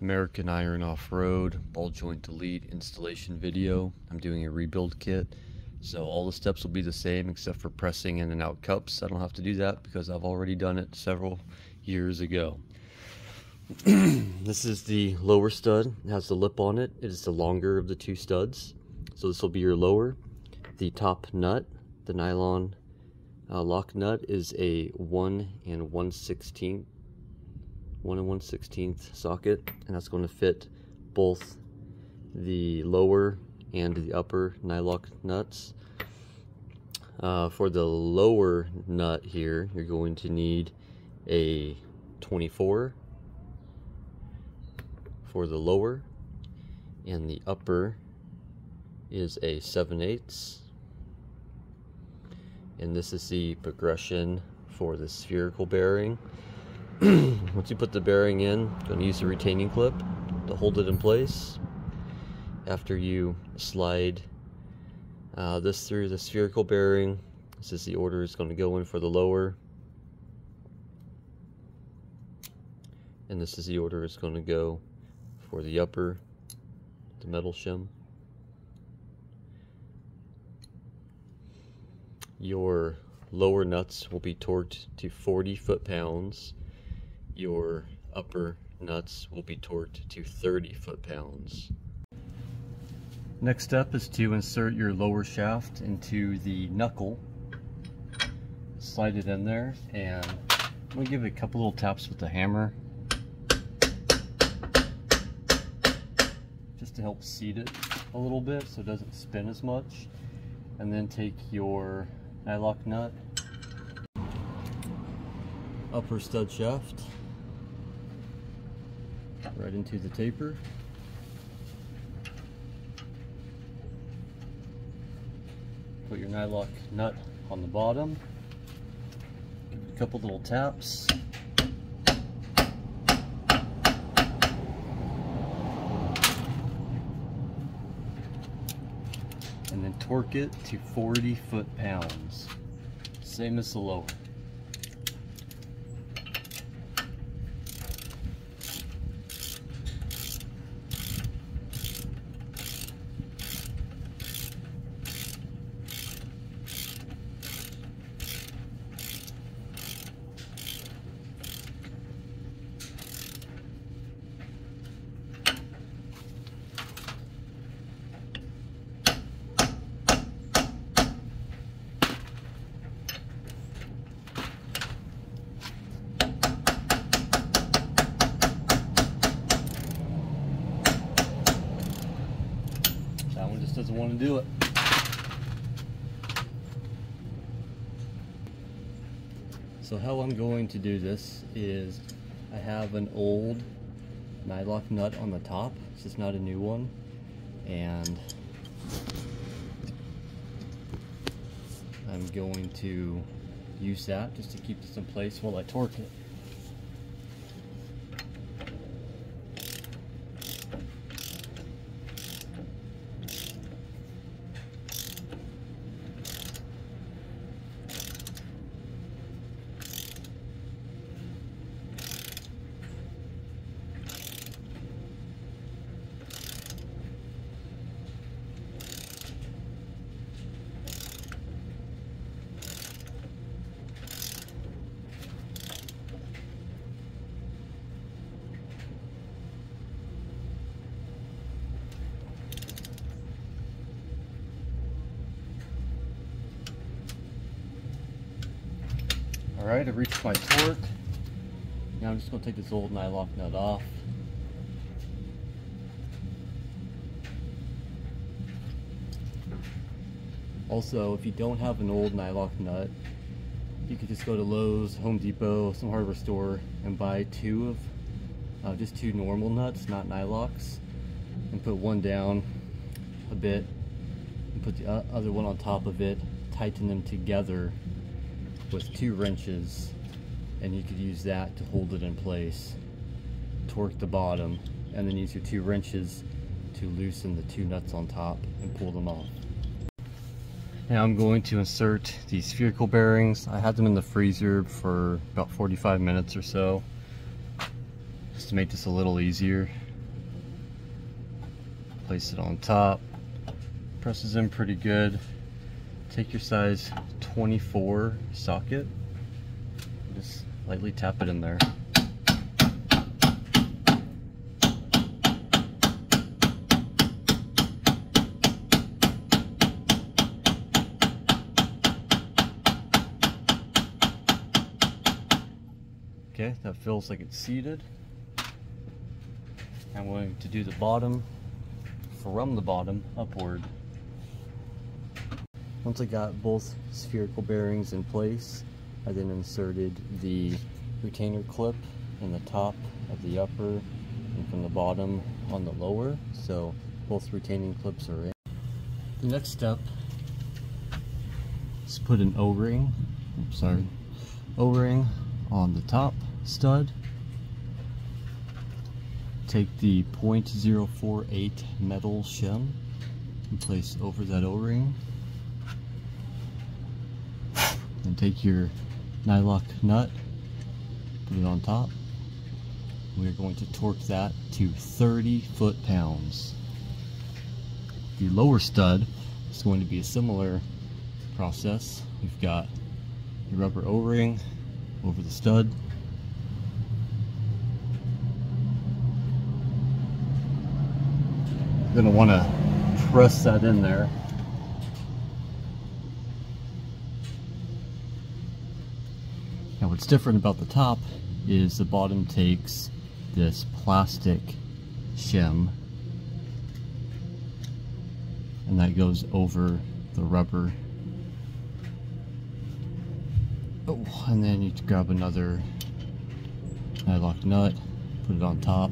American Iron Offroad ball joint delete installation video. I'm doing a rebuild kit, so all the steps will be the same except for pressing in and out cups. I don't have to do that because I've already done it several years ago. This is the lower stud. It has the lip on it. It is the longer of the two studs, so this will be your lower. The top nut, the nylon lock nut, is a 1 1/16 socket, and that's going to fit both the lower and the upper nylock nuts. For the lower nut here, you're going to need a 24 for the lower, and the upper is a 7/8. And this is the progression for the spherical bearing. Once you put the bearing in, you're going to use a retaining clip to hold it in place. After you slide this through the spherical bearing, this is the order it's going to go in for the lower, and this is the order it's going to go for the upper, the metal shim. Your lower nuts will be torqued to 40 foot-pounds. Your upper nuts will be torqued to 30 foot-pounds. Next step is to insert your lower shaft into the knuckle. Slide it in there, and I'm going to give it a couple little taps with the hammer just to help seat it a little bit so it doesn't spin as much. And then take your nylock nut, upper stud shaft, right into the taper. Put your nylock nut on the bottom, give it a couple little taps. And then torque it to 40 foot-pounds, same as the lower. That one just doesn't want to do it. So how I'm going to do this is, I have an old nylock nut on the top. This is not a new one, and I'm going to use that just to keep this in place while I torque it. Alright, I've reached my torque. Now I'm just going to take this old nylock nut off. Also, if you don't have an old nylock nut, you could just go to Lowe's, Home Depot, some hardware store, and buy just two normal nuts, not nylocks, and put one down a bit, and put the other one on top of it, tighten them together with 2 wrenches, and you could use that to hold it in place. Torque the bottom, and then use your 2 wrenches to loosen the 2 nuts on top and pull them off. Now I'm going to insert these spherical bearings. I had them in the freezer for about 45 minutes or so. Just to make this a little easier, place it on top, presses in pretty good. Take your size 24 socket, just lightly tap it in there. Okay, that feels like it's seated. I'm going to do the bottom from the bottom upward. Once I got both spherical bearings in place, I then inserted the retainer clip in the top of the upper and from the bottom on the lower, so both retaining clips are in. The next step is put an O-ring, O-ring on the top stud. Take the .048 metal shim and place over that O-ring. And take your nylock nut, put it on top. We're going to torque that to 30 foot-pounds. The lower stud is going to be a similar process. We've got your rubber O-ring over the stud. You're going to want to press that in there. Now what's different about the top is the bottom takes this plastic shim and that goes over the rubber. Oh, and then you grab another nylock nut, put it on top.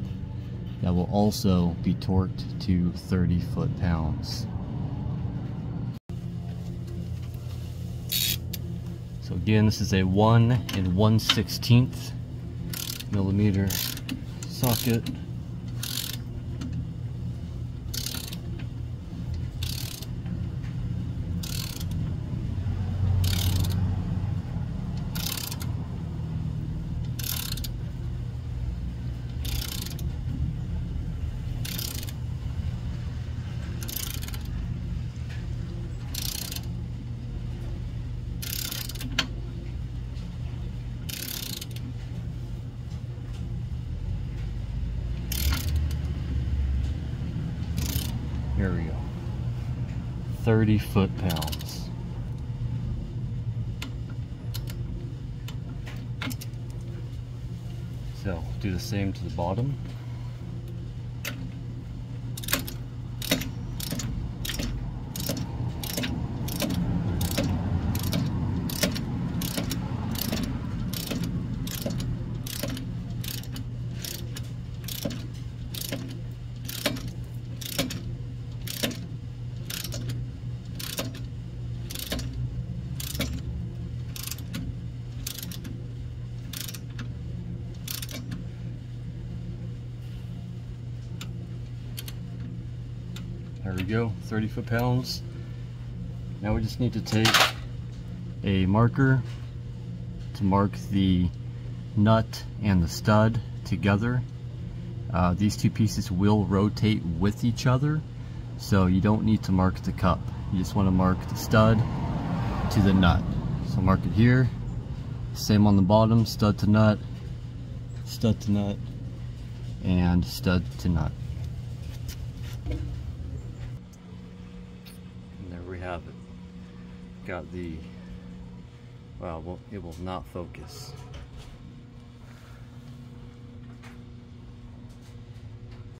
That will also be torqued to 30 foot-pounds. So again, this is a 1 1/16 millimeter socket. Here we go. 30 foot-pounds. So do the same to the bottom. There we go, 30 foot-pounds. Now we just need to take a marker to mark the nut and the stud together. These two pieces will rotate with each other, so you don't need to mark the cup. You just want to mark the stud to the nut. So mark it here, same on the bottom, stud to nut, and stud to nut. Have it. Got the, well, it will not focus.